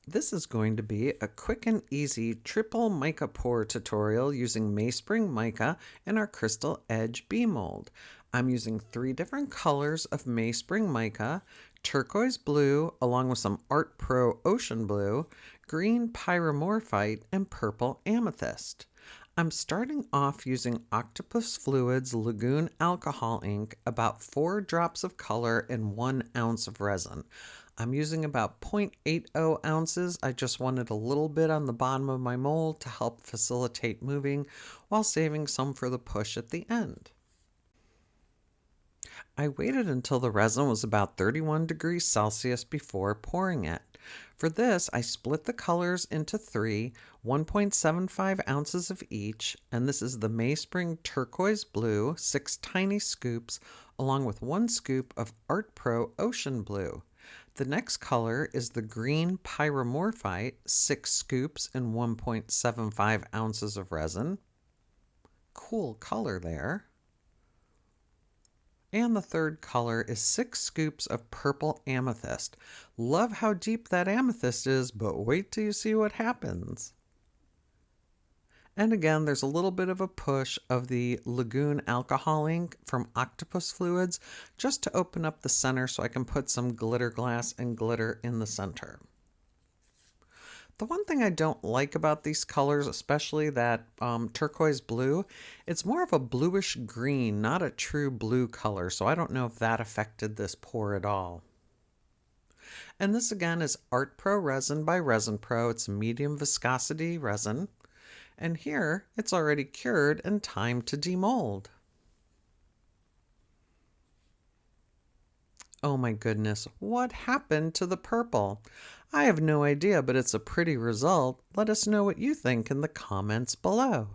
This is going to be a quick and easy Triple Mica Pour tutorial using Meyspring mica and our Crystal Edge bee mold. I'm using 3 different colors of Meyspring mica: turquoise blue along with some Art Pro ocean blue, green pyromorphite, and purple amethyst. I'm starting off using Octopus Fluids Lagoon alcohol ink, about 4 drops of color and 1 ounce of resin. I'm using about 0.80 ounces. I just wanted a little bit on the bottom of my mold to help facilitate moving while saving some for the push at the end. I waited until the resin was about 31 degrees Celsius before pouring it. For this, I split the colors into 3, 1.75 ounces of each, and this is the Meyspring Turquoise Blue, 6 tiny scoops, along with 1 scoop of Art Pro Ocean Blue. The next color is the green Pyromorphite, 6 scoops and 1.75 ounces of resin. Cool color there. And the third color is 6 scoops of purple amethyst. Love how deep that amethyst is, but wait till you see what happens. And again, there's a little bit of a push of the Lagoon alcohol ink from Octopus Fluids just to open up the center so I can put some glitter glass and glitter in the center. The one thing I don't like about these colors, especially that turquoise blue, it's more of a bluish green, not a true blue color, so I don't know if that affected this pour at all. And this again is Art Pro Resin by Resin Pro. It's medium viscosity resin. And here it's already cured and time to demold. Oh my goodness, what happened to the purple? I have no idea, but it's a pretty result. Let us know what you think in the comments below.